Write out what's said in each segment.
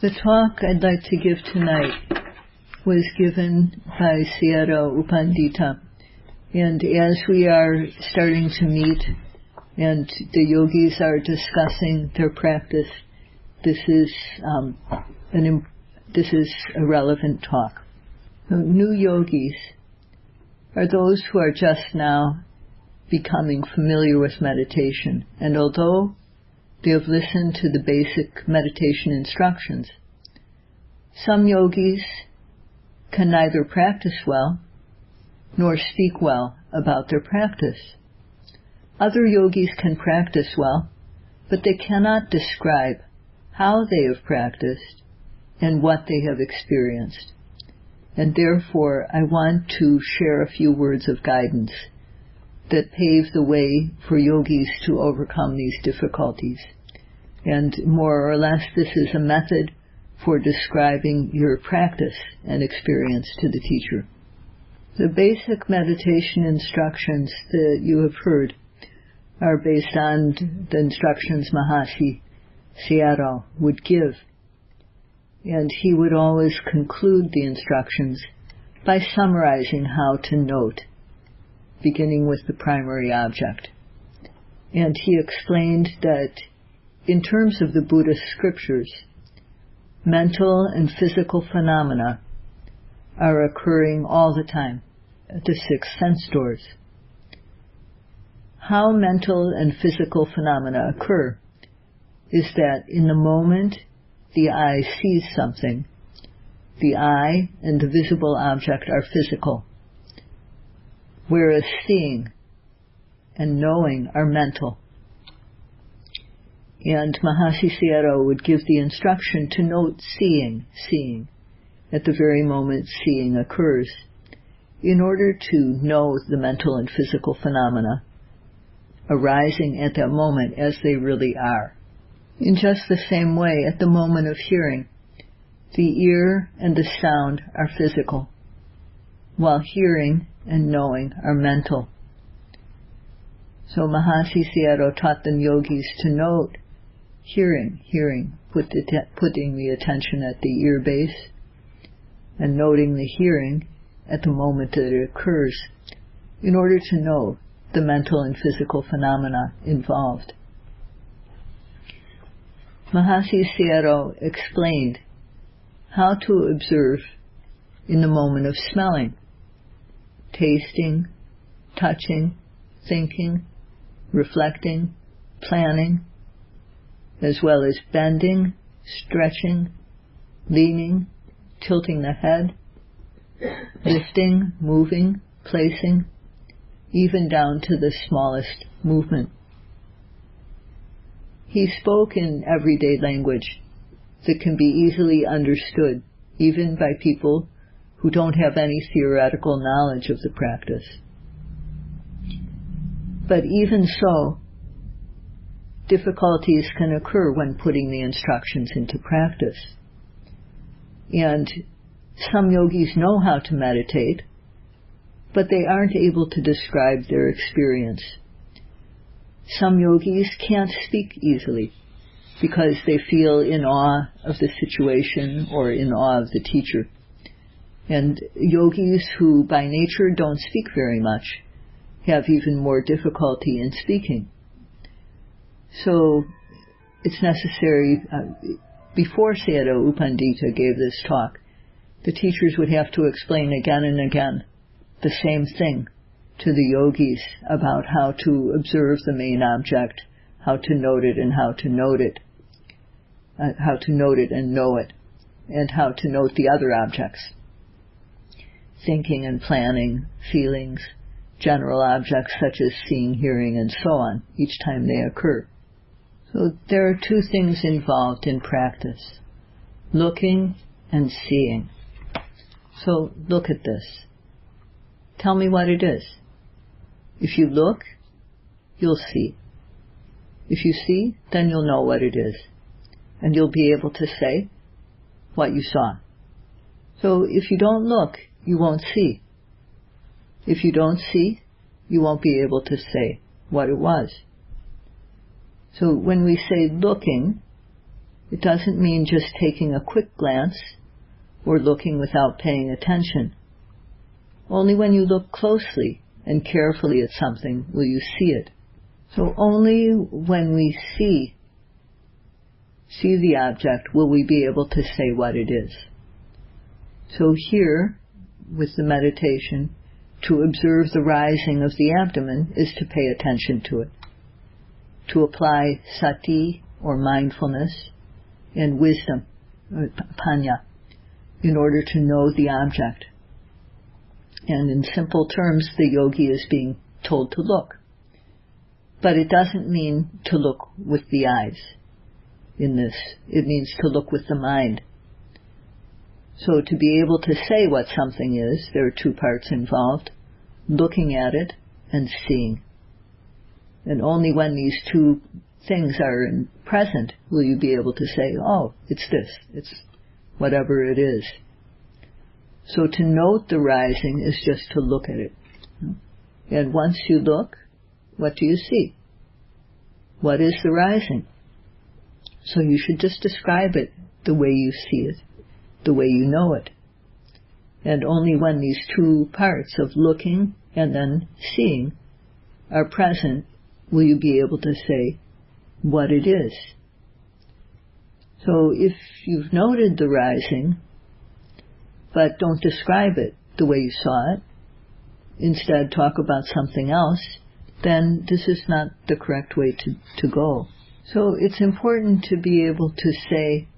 The talk I'd like to give tonight was given by Sayadaw U Pandita, and as we are starting to meet and the yogis are discussing their practice, this is a relevant talk. New yogis are those who are just now becoming familiar with meditation, and although they have listened to the basic meditation instructions, some yogis can neither practice well nor speak well about their practice. Other yogis can practice well, but they cannot describe how they have practiced and what they have experienced. And therefore, I want to share a few words of guidance that pave the way for yogis to overcome these difficulties. And more or less, this is a method for describing your practice and experience to the teacher. The basic meditation instructions that you have heard are based on the instructions Mahasi Sayadaw would give. And he would always conclude the instructions by summarizing how to note, beginning with the primary object. And he explained that in terms of the Buddhist scriptures, mental and physical phenomena are occurring all the time at the 6 sense doors. How mental and physical phenomena occur is that in the moment the eye sees something, the eye and the visible object are physical, whereas seeing and knowing are mental. And Mahasi Sayadaw would give the instruction to note seeing, at the very moment seeing occurs, in order to know the mental and physical phenomena arising at that moment as they really are. In just the same way, at the moment of hearing, the ear and the sound are physical, while hearing and knowing are mental. So Mahasi Sayadaw taught the yogis to note hearing, putting the attention at the ear base, and noting the hearing at the moment that it occurs, in order to know the mental and physical phenomena involved. Mahasi Sayadaw explained how to observe in the moment of smelling, tasting, touching, thinking, reflecting, planning, as well as bending, stretching, leaning, tilting the head, lifting, moving, placing, even down to the smallest movement. He spoke in everyday language that can be easily understood, even by people who don't have any theoretical knowledge of the practice. But even so, difficulties can occur when putting the instructions into practice. And some yogis know how to meditate, but they aren't able to describe their experience. Some yogis can't speak easily because they feel in awe of the situation or in awe of the teacher. And yogis who by nature don't speak very much have even more difficulty in speaking. So it's necessary, before Sayadaw U Pandita gave this talk, the teachers would have to explain again and again the same thing to the yogis about how to observe the main object, how to note it and how to note it, how to note it and know it, and how to note the other objects, thinking and planning, feelings, general objects such as seeing, hearing, and so on, each time they occur. So there are 2 things involved in practice, looking and seeing. So look at this. Tell me what it is. If you look, you'll see. If you see, then you'll know what it is. And you'll be able to say what you saw. So if you don't look, you won't see. If you don't see, you won't be able to say what it was. So when we say looking, It doesn't mean just taking a quick glance or looking without paying attention. Only when you look closely and carefully at something will you see it. So only when we see the object will we be able to say what it is. So here, with the meditation, to observe the rising of the abdomen is to pay attention to it. To apply sati, or mindfulness, and wisdom, or panya, in order to know the object. And in simple terms, the yogi is being told to look. But it doesn't mean to look with the eyes in this. It means to look with the mind. So to be able to say what something is, there are two parts involved, looking at it and seeing. And only when these two things are present will you be able to say, oh, it's this, it's whatever it is. So to note the rising is just to look at it. And once you look, what do you see? What is the rising? So you should just describe it the way you see it, the way you know it. And only when these two parts of looking and then seeing are present will you be able to say what it is. So if you've noted the rising, but don't describe it the way you saw it, instead talk about something else, then this is not the correct way to go. So it's important to be able to say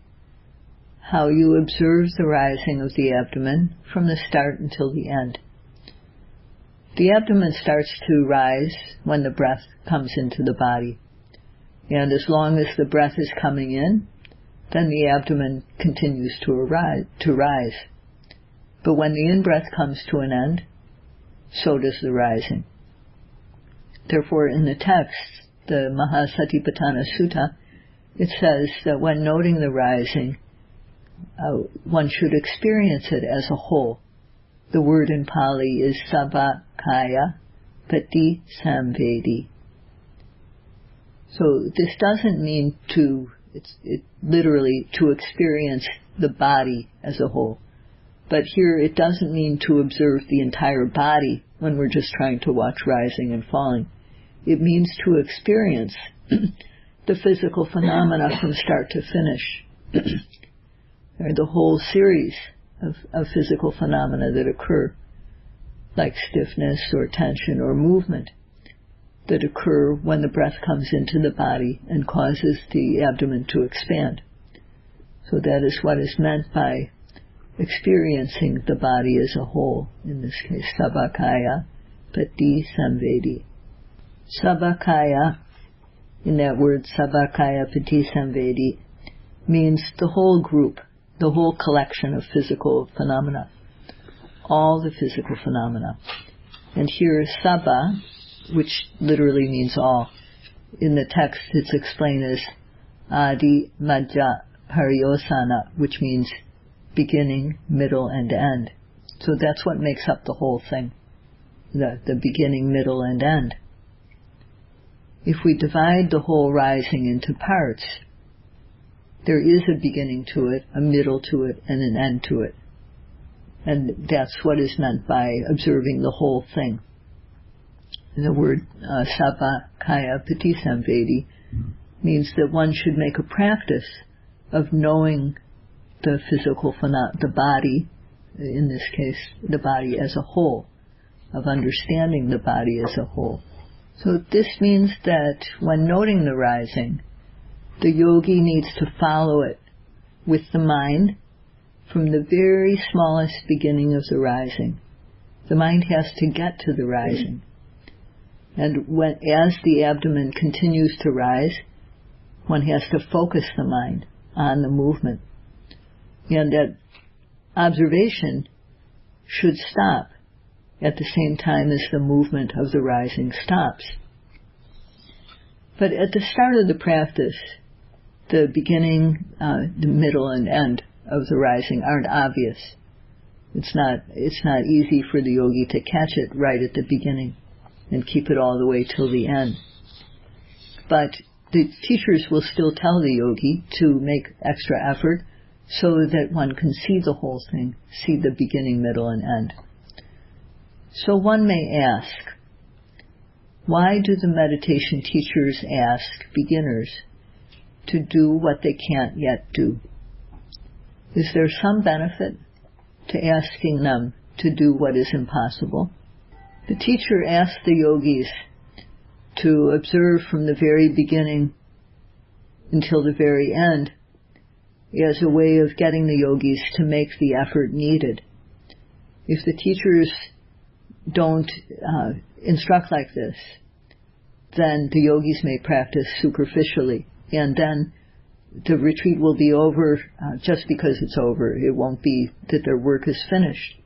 how you observe the rising of the abdomen from the start until the end. The abdomen starts to rise when the breath comes into the body. And as long as the breath is coming in, then the abdomen continues to rise. But when the in-breath comes to an end, so does the rising. Therefore, in the text, the Mahasatipatthana Sutta, it says that when noting the rising, one should experience it as a whole. The word in Pali is Sabakaya Pati Samvedi. So this doesn't mean literally to experience the body as a whole. But here it doesn't mean to observe the entire body when we're just trying to watch rising and falling. It means to experience the physical phenomena from start to finish. Or the whole series of physical phenomena that occur, like stiffness or tension or movement, that occur when the breath comes into the body and causes the abdomen to expand. So that is what is meant by experiencing the body as a whole, in this case, Sabakaya Pati Samvedi. Sabakaya, in that word Sabakaya Pati Samvedi, means the whole group, the whole collection of physical phenomena, all the physical phenomena. And here Sabba, which literally means all, in the text it's explained as Adi Madhya Pariyosana, which means beginning, middle, and end. So that's what makes up the whole thing, the beginning, middle, and end. If we divide the whole rising into parts, there is a beginning to it, a middle to it, and an end to it. And that's what is meant by observing the whole thing. And the word Sabakaya Pati Samvedi means that one should make a practice of knowing the physical the body, in this case, the body as a whole, of understanding the body as a whole. So this means that when noting the rising, the yogi needs to follow it with the mind from the very smallest beginning of the rising. The mind has to get to the rising. And as the abdomen continues to rise, one has to focus the mind on the movement. And that observation should stop at the same time as the movement of the rising stops. But at the start of the practice, the beginning, the middle, and end of the rising aren't obvious. It's not easy for the yogi to catch it right at the beginning and keep it all the way till the end. But the teachers will still tell the yogi to make extra effort so that one can see the whole thing, see the beginning, middle, and end. So one may ask, why do the meditation teachers ask beginners to do what they can't yet do? Is there some benefit to asking them to do what is impossible? The teacher asks the yogis to observe from the very beginning until the very end as a way of getting the yogis to make the effort needed. If the teachers don't instruct like this, then the yogis may practice superficially, and then the retreat will be over just because it's over. It won't be that their work is finished.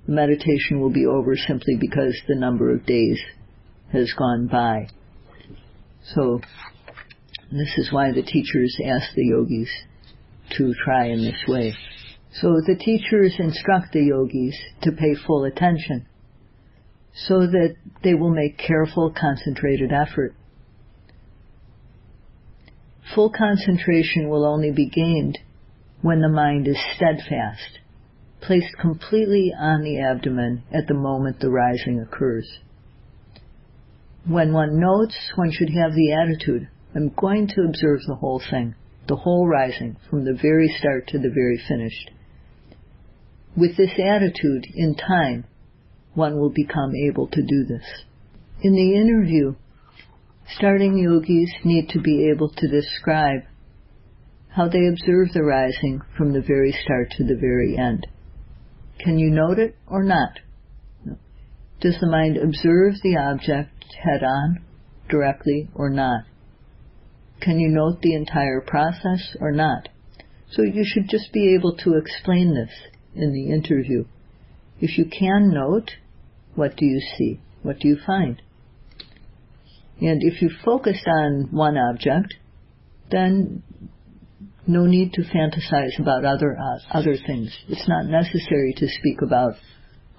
The meditation will be over simply because the number of days has gone by. So this is why the teachers ask the yogis to try in this way. So the teachers instruct the yogis to pay full attention so that they will make careful, concentrated effort. Full concentration will only be gained when the mind is steadfast, placed completely on the abdomen at the moment the rising occurs. When one notes, one should have the attitude, I'm going to observe the whole thing, the whole rising, from the very start to the very finished. With this attitude, in time, one will become able to do this. In the interview, starting yogis need to be able to describe how they observe the rising from the very start to the very end. Can you note it or not? No. Does the mind observe the object head-on, directly, or not? Can you note the entire process or not? So you should just be able to explain this in the interview. If you can note, what do you see? What do you find? And if you focused on one object, then no need to fantasize about other things. It's not necessary to speak about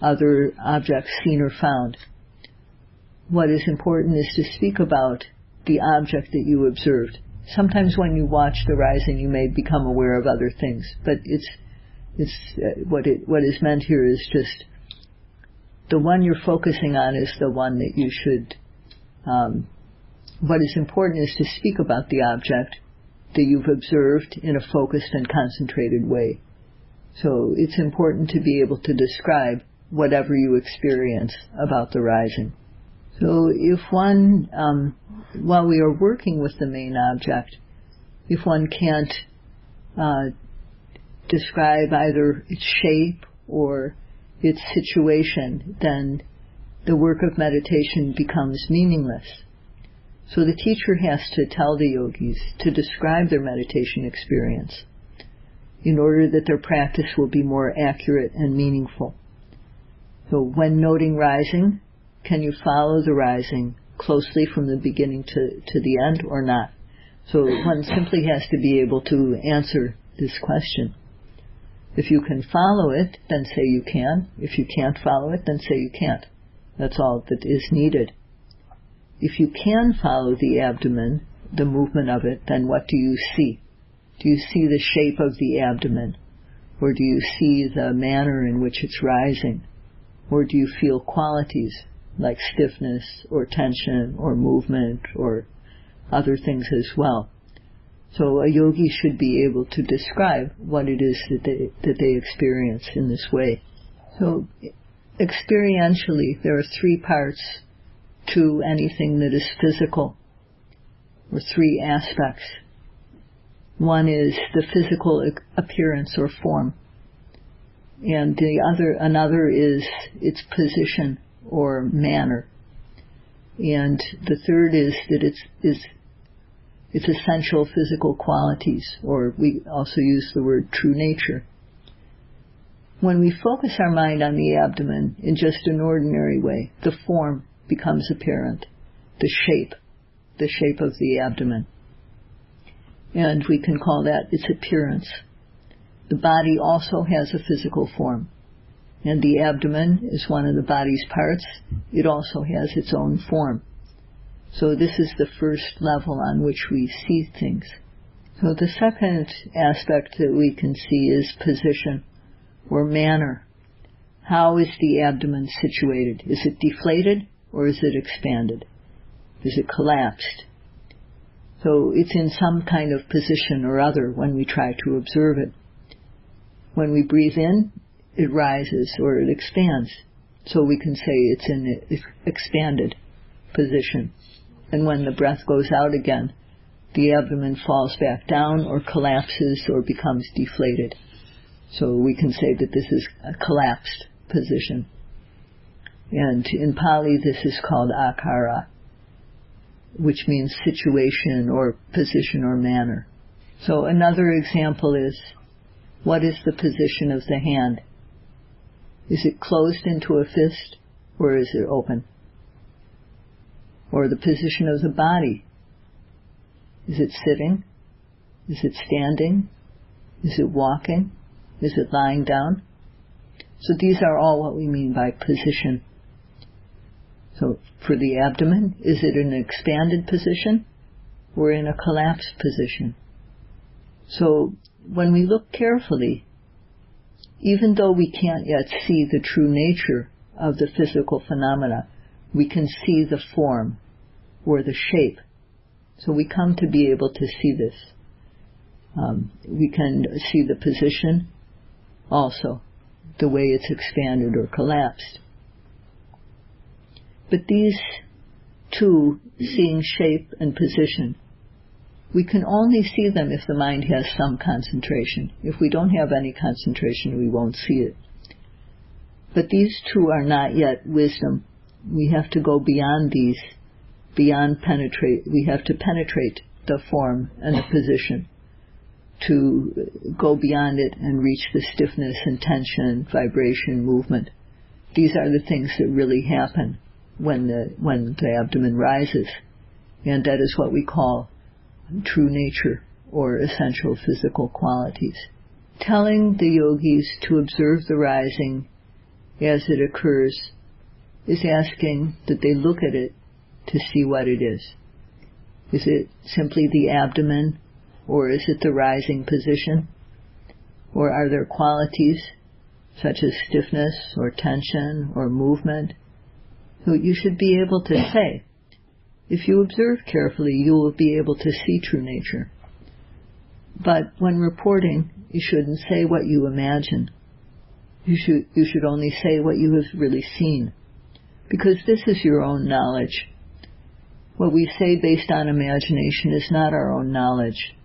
other objects seen or found. What is important is to speak about the object that you observed. Sometimes when you watch the rising, you may become aware of other things, but what is meant here is just the one you're focusing on is the one that you should. What is important is to speak about the object that you've observed in a focused and concentrated way. So it's important to be able to describe whatever you experience about the rising. So if one, while we are working with the main object, if one can't describe either its shape or its situation, then the work of meditation becomes meaningless. So the teacher has to tell the yogis to describe their meditation experience in order that their practice will be more accurate and meaningful. So when noting rising, can you follow the rising closely from the beginning to the end or not? So one simply has to be able to answer this question. If you can follow it, then say you can. If you can't follow it, then say you can't. That's all that is needed. If you can follow the abdomen, the movement of it, then what do you see? Do you see the shape of the abdomen? Or do you see the manner in which it's rising? Or do you feel qualities like stiffness or tension or movement or other things as well? So a yogi should be able to describe what it is that they experience in this way. So experientially, there are three parts to anything that is physical, or three aspects. One is the physical appearance or form, and another is its position or manner, and the third is that its essential physical qualities, or we also use the word true nature. When we focus our mind on the abdomen in just an ordinary way, the form becomes apparent, the shape of the abdomen. And we can call that its appearance. The body also has a physical form, and the abdomen is one of the body's parts. It also has its own form. So this is the first level on which we see things. So the second aspect that we can see is position or manner. How is the abdomen situated? Is it deflated or is it expanded? Is it collapsed? So it's in some kind of position or other when we try to observe it. When we breathe in, it rises or it expands. So we can say it's in an expanded position. And when the breath goes out again, the abdomen falls back down or collapses or becomes deflated. So we can say that this is a collapsed position. And in Pali, this is called akara, which means situation or position or manner. So another example is, what is the position of the hand? Is it closed into a fist or is it open? Or the position of the body? Is it sitting? Is it standing? Is it walking? Is it lying down? So these are all what we mean by position. So for the abdomen, is it in an expanded position or in a collapsed position? So when we look carefully, even though we can't yet see the true nature of the physical phenomena, we can see the form or the shape. So we come to be able to see this. We can see the position also, the way it's expanded or collapsed. But these two, seeing shape and position, we can only see them if the mind has some concentration. If we don't have any concentration, we won't see it. But these two are not yet wisdom. We have to go beyond these, we have to penetrate the form and the position to go beyond it and reach the stiffness and tension, vibration, movement. These are the things that really happen when the abdomen rises. And that is what we call true nature or essential physical qualities. Telling the yogis to observe the rising as it occurs is asking that they look at it to see what it is. Is it simply the abdomen, or is it the rising position? Or are there qualities such as stiffness or tension or movement? So you should be able to say. If you observe carefully, you will be able to see true nature. But when reporting, you shouldn't say what you imagine. You should only say what you have really seen, because this is your own knowledge. What we say based on imagination is not our own knowledge.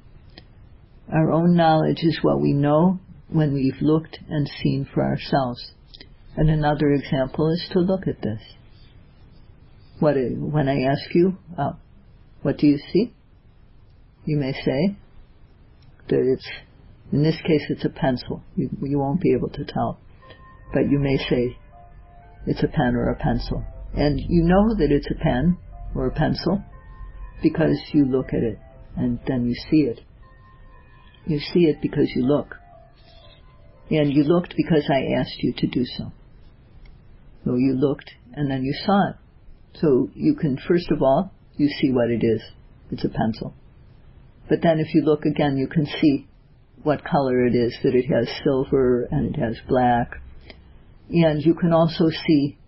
Our own knowledge is what we know when we've looked and seen for ourselves. And another example is to look at this. When I ask you, what do you see? You may say that in this case it's a pencil. You won't be able to tell. But you may say it's a pen or a pencil. And you know that it's a pen or a pencil because you look at it and then you see it. You see it because you look. And you looked because I asked you to do so. So you looked and then you saw it. So you can, first of all, you see what it is. It's a pencil. But then if you look again, you can see what color it is, that it has silver and it has black. And you can also see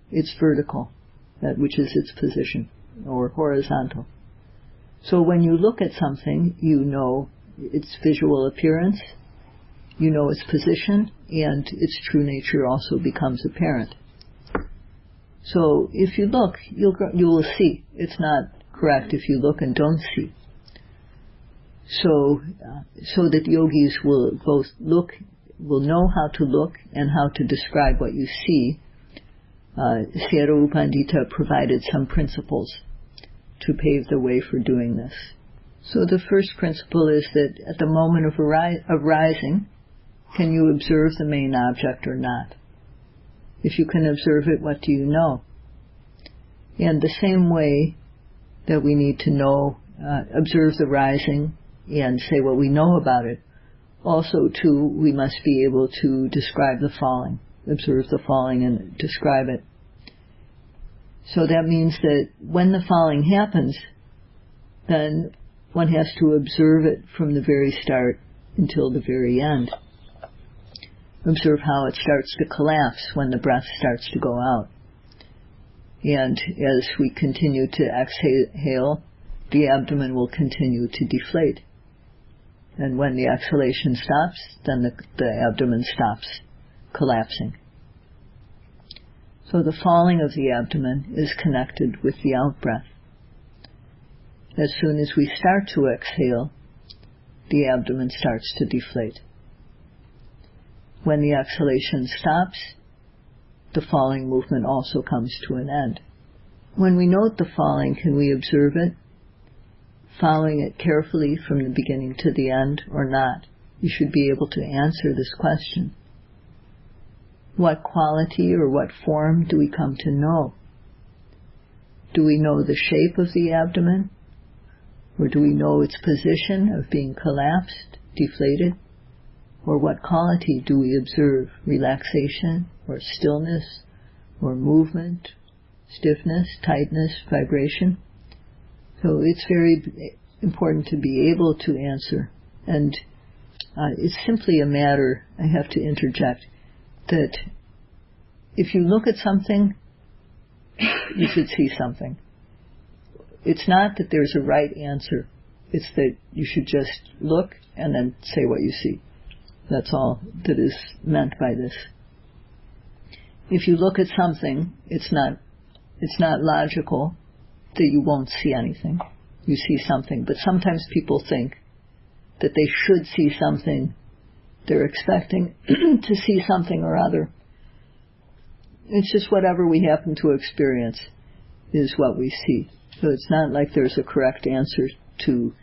its vertical, which is its position, or horizontal. So when you look at something, you know its visual appearance, you know its position, and its true nature also becomes apparent. So if you look, you will see. It's not correct if you look and don't see. So that yogis will both will know how to look and how to describe what you see. Sayadaw U Pandita provided some principles to pave the way for doing this. So the first principle is that at the moment of rising, can you observe the main object or not? If you can observe it, what do you know? And the same way that we need to know, observe the rising and say what we know about it, also too, we must be able to describe the falling, observe the falling and describe it. So that means that when the falling happens, then one has to observe it from the very start until the very end. Observe how it starts to collapse when the breath starts to go out. And as we continue to exhale, the abdomen will continue to deflate. And when the exhalation stops, then the abdomen stops collapsing. So the falling of the abdomen is connected with the out-breath. As soon as we start to exhale, the abdomen starts to deflate. When the exhalation stops, the falling movement also comes to an end. When we note the falling, can we observe it, following it carefully from the beginning to the end or not? You should be able to answer this question. What quality or what form do we come to know? Do we know the shape of the abdomen? Or do we know its position of being collapsed, deflated? Or what quality do we observe? Relaxation, or stillness, or movement, stiffness, tightness, vibration? So it's very important to be able to answer. And it's simply a matter, I have to interject, that if you look at something, you should see something. It's not that there's a right answer. It's that you should just look and then say what you see. That's all that is meant by this. If you look at something, it's not logical that you won't see anything. You see something. But sometimes people think that they should see something. They're expecting to see something or other. It's just whatever we happen to experience is what we see. So it's not like there's a correct answer to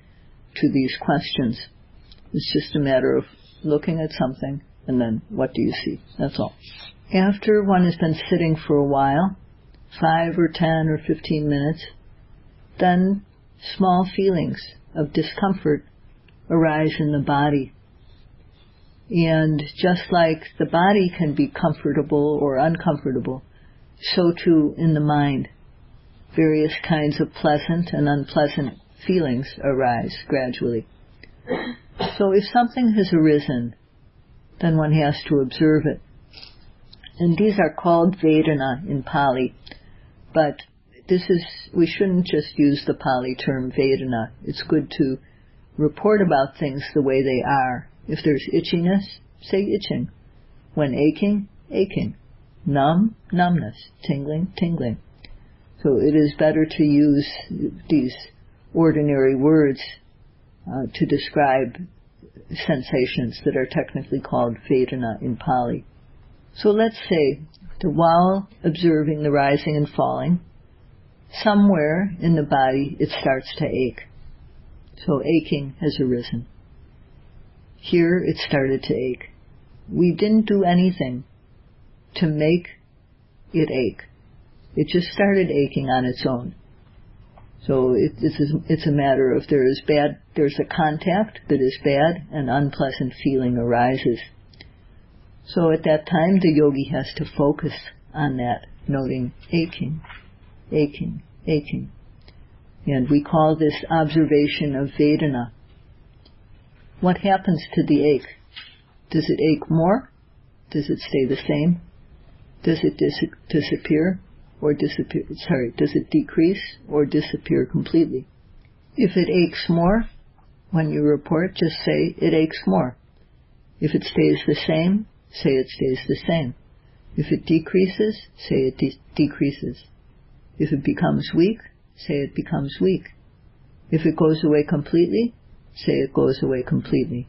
these questions. It's just a matter of looking at something and then what do you see? That's all. After one has been sitting for a while, 5 or 10 or 15 minutes, then small feelings of discomfort arise in the body. And just like the body can be comfortable or uncomfortable, so too in the mind. Various kinds of pleasant and unpleasant feelings arise gradually. So if something has arisen, then one has to observe it. And these are called Vedana in Pali, but we shouldn't just use the Pali term Vedana. It's good to report about things the way they are. If there's itchiness, say itching. When aching, aching. Numb, numbness. Tingling, tingling. So it is better to use these ordinary words to describe sensations that are technically called Vedana in Pali. So let's say that while observing the rising and falling, somewhere in the body it starts to ache. So aching has arisen. Here it started to ache. We didn't do anything to make it ache. It just started aching on its own. So it's a matter of there's a contact that is bad, and unpleasant feeling arises. So at that time the yogi has to focus on that, noting aching, aching, aching. And we call this observation of Vedana. What happens to the ache? Does it ache more? Does it stay the same? Does it disappear? Or does it decrease or disappear completely? If it aches more, when you report, just say it aches more. If it stays the same, say it stays the same. If it decreases, say it decreases. If it becomes weak, say it becomes weak. If it goes away completely, say it goes away completely.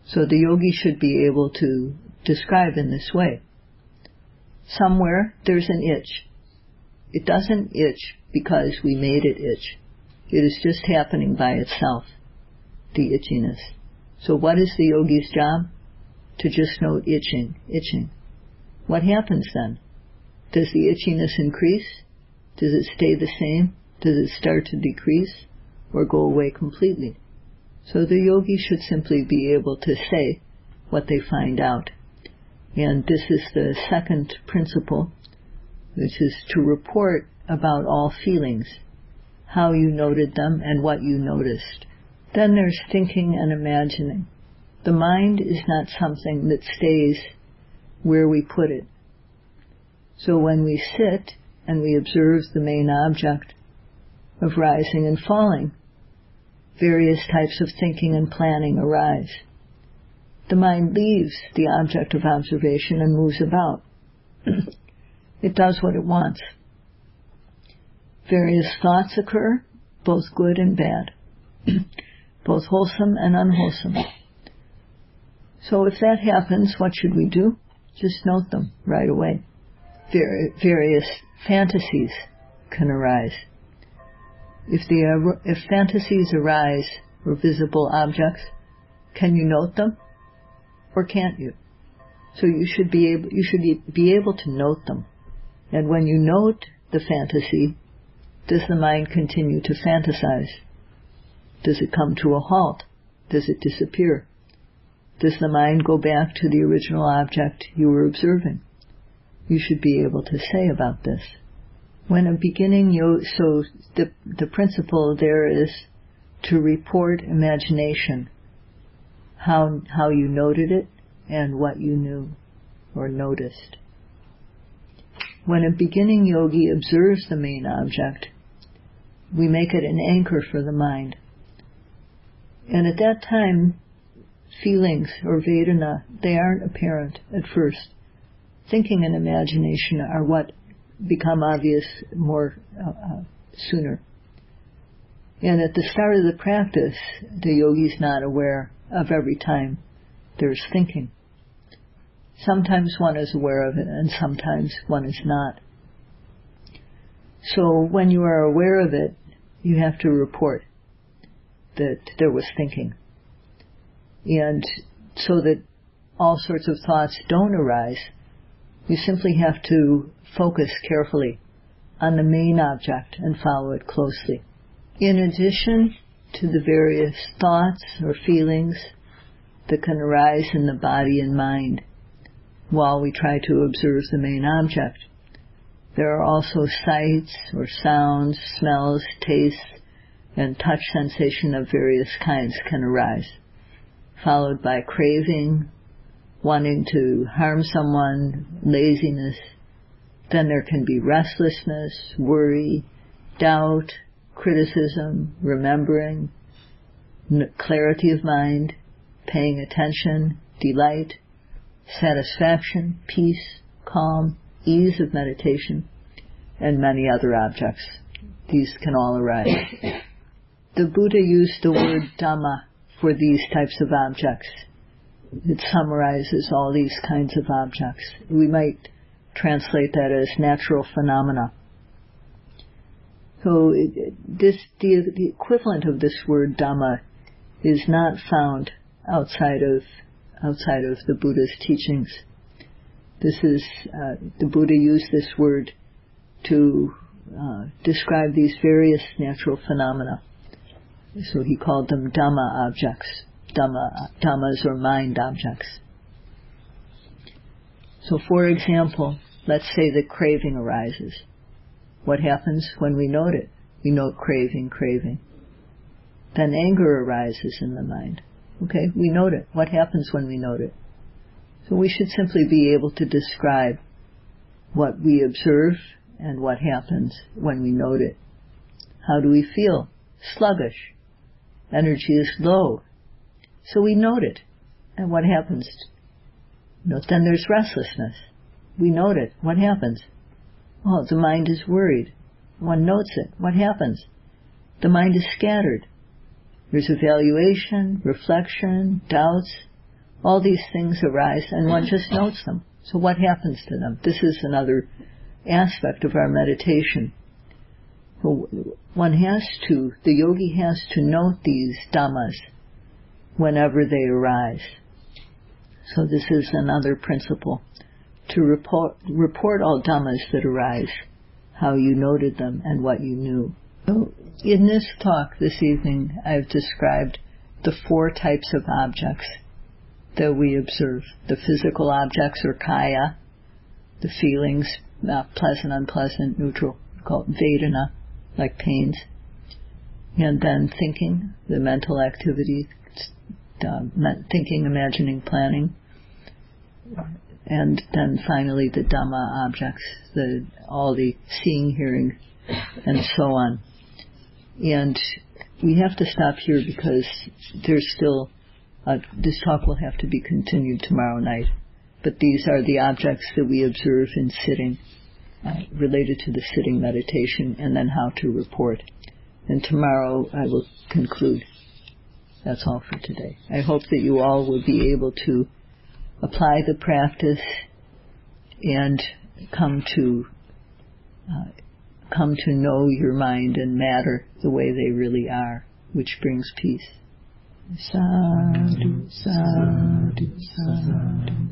So the yogi should be able to describe in this way. Somewhere there's an itch. It doesn't itch because we made it itch. It is just happening by itself, the itchiness. So what is the yogi's job? To just note itching, itching. What happens then? Does the itchiness increase? Does it stay the same? Does it start to decrease or go away completely? So the yogi should simply be able to say what they find out. And this is the second principle, which is to report about all feelings, how you noted them and what you noticed. Then there's thinking and imagining. The mind is not something that stays where we put it. So when we sit and we observe the main object of rising and falling, various types of thinking and planning arise. The mind leaves the object of observation and moves about. It does what it wants. Various thoughts occur, both good and bad, both wholesome and unwholesome. So if that happens, what should we do? Just note them right away. Various fantasies can arise. If fantasies arise or visible objects, can you note them or can't you? So you should be able to note them. And when you note the fantasy, does the mind continue to fantasize? Does it come to a halt? Does it disappear? Does the mind go back to the original object you were observing? You should be able to say about this. When a beginning, so the principle there is to report imagination, how you noted it and what you knew or noticed. When a beginning yogi observes the main object, we make it an anchor for the mind. And at that time, feelings or Vedana, they aren't apparent at first. Thinking and imagination are what become obvious more sooner. And at the start of the practice, the yogi's not aware of every time there's thinking. Sometimes one is aware of it and sometimes one is not. So when you are aware of it, you have to report that there was thinking. And so that all sorts of thoughts don't arise, you simply have to focus carefully on the main object and follow it closely. In addition to the various thoughts or feelings that can arise in the body and mind while we try to observe the main object, there are also sights or sounds, smells, tastes, and touch sensation of various kinds can arise, followed by craving, wanting to harm someone, laziness. Then there can be restlessness, worry, doubt, criticism, remembering, clarity of mind, paying attention, delight, satisfaction, peace, calm, ease of meditation, and many other objects. These can all arise. The Buddha used the word Dhamma for these types of objects. It summarizes all these kinds of objects. We might translate that as natural phenomena. So the equivalent of this word Dhamma is not found outside of the Buddha's teachings. This is the Buddha used this word to describe these various natural phenomena. So he called them Dhamma objects. Dhammas or mind objects. So for example, let's say that craving arises. What happens when we note it? We note craving. Then anger arises in the mind. Okay, we note it. What happens when we note it? So we should simply be able to describe what we observe and what happens when we note it. How do we feel? Sluggish. Energy is low. So we note it. And what happens? Then there's restlessness. We note it. What happens? Oh, the mind is worried. One notes it. What happens? The mind is scattered. There's evaluation, reflection, doubts. All these things arise and one just notes them. So what happens to them? This is another aspect of our meditation. The yogi has to note these dhammas whenever they arise. So this is another principle. To report all dhammas that arise, how you noted them and what you knew. So in this talk this evening, I've described the 4 types of objects that we observe. The physical objects or kaya, the feelings, pleasant, unpleasant, neutral, called Vedana, like pains. And then thinking, the mental activity, thinking, imagining, planning. And then finally the Dhamma objects, all the seeing, hearing, and so on. And we have to stop here because there's still, this talk will have to be continued tomorrow night. But these are the objects that we observe in sitting, related to the sitting meditation, and then how to report. And tomorrow I will conclude. That's all for today. I hope that you all will be able to apply the practice and come to know your mind and matter the way they really are, which brings peace. Sadhu, sadhu, sadhu.